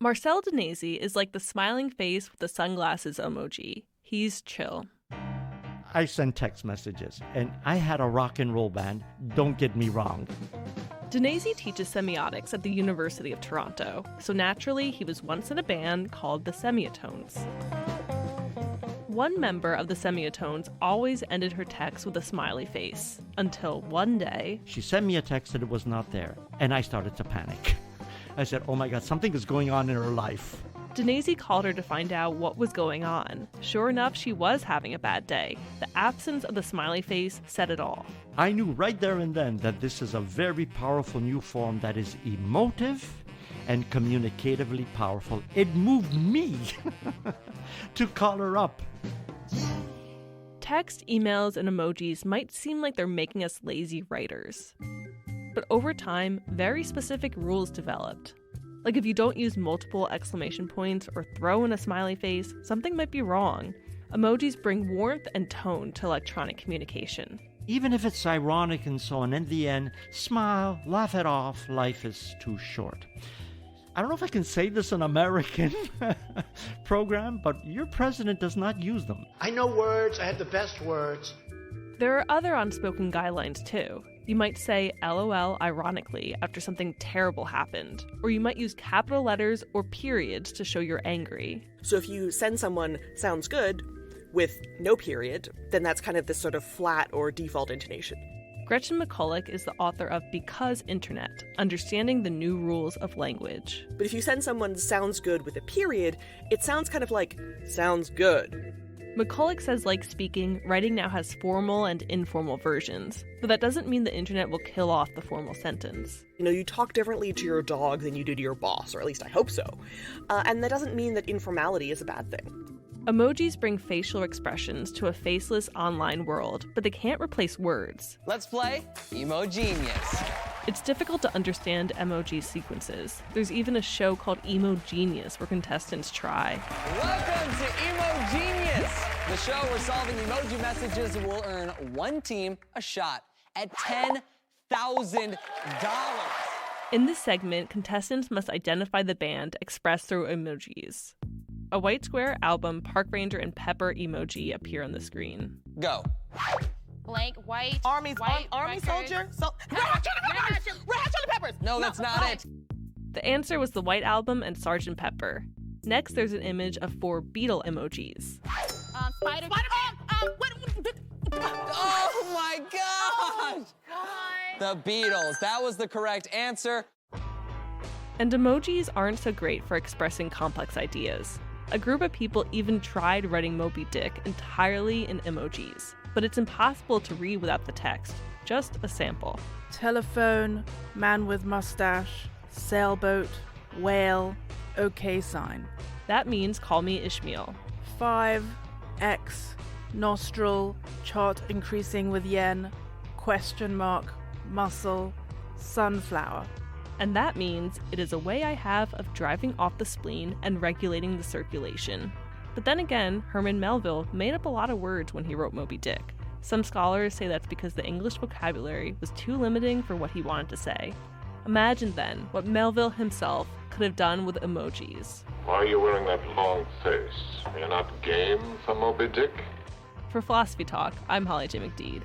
Marcel Danesi is like the smiling face with the sunglasses emoji. He's chill. I send text messages, and I had a rock and roll band, don't get me wrong. Danesi teaches semiotics at the University of Toronto, so naturally he was once in a band called the Semiotones. One member of the Semiotones always ended her text with a smiley face, until one day... She sent me a text that it was not there, and I started to panic. I said, oh my God, something is going on in her life. Danesi called her to find out what was going on. Sure enough, she was having a bad day. The absence of the smiley face said it all. I knew right there and then that this is a very powerful new form that is emotive and communicatively powerful. It moved me to call her up. Text, emails, and emojis might seem like they're making us lazy writers. But over time, very specific rules developed. Like if you don't use multiple exclamation points or throw in a smiley face, something might be wrong. Emojis bring warmth and tone to electronic communication. Even if it's ironic and so on, in the end, smile, laugh it off, life is too short. I don't know if I can say this in American program, but your president does not use them. I know words, I have the best words. There are other unspoken guidelines too. You might say LOL ironically after something terrible happened, or you might use capital letters or periods to show you're angry. So if you send someone sounds good with no period, then that's kind of this sort of flat or default intonation. Gretchen McCulloch is the author of Because Internet, Understanding the New Rules of Language. But if you send someone sounds good with a period, it sounds kind of like sounds good. McCulloch says, like speaking, writing now has formal and informal versions, but that doesn't mean the internet will kill off the formal sentence. You know, you talk differently to your dog than you do to your boss, or at least I hope so. And that doesn't mean that informality is a bad thing. Emojis bring facial expressions to a faceless online world, but they can't replace words. Let's play Emojinius. It's difficult to understand emoji sequences. There's even a show called Emojinius where contestants try. Welcome to Emojinius, the show where solving emoji messages will earn one team a shot at $10,000. In this segment, contestants must identify the band expressed through emojis. A white square, album, park ranger, and pepper emoji appear on the screen. Go. Blank, white, Army record. soldier, Red Hot Chili Peppers. No, that's not it. The answer was the White Album and Sgt. Pepper. Next, there's an image of 4 Beatle emojis. Spider-Man. Oh my gosh! The Beatles. That was the correct answer. And emojis aren't so great for expressing complex ideas. A group of people even tried writing Moby Dick entirely in emojis, but it's impossible to read without the text. Just a sample. Telephone, man with mustache, sailboat, whale, okay sign. That means call me Ishmael. 5, X, nostril, chart increasing with yen, question mark, muscle, sunflower. And that means it is a way I have of driving off the spleen and regulating the circulation. But then again, Herman Melville made up a lot of words when he wrote Moby Dick. Some scholars say that's because the English vocabulary was too limiting for what he wanted to say. Imagine then what Melville himself could have done with emojis. Why are you wearing that long face? Are you not game for Moby Dick? For Philosophy Talk, I'm Holly J. McDede.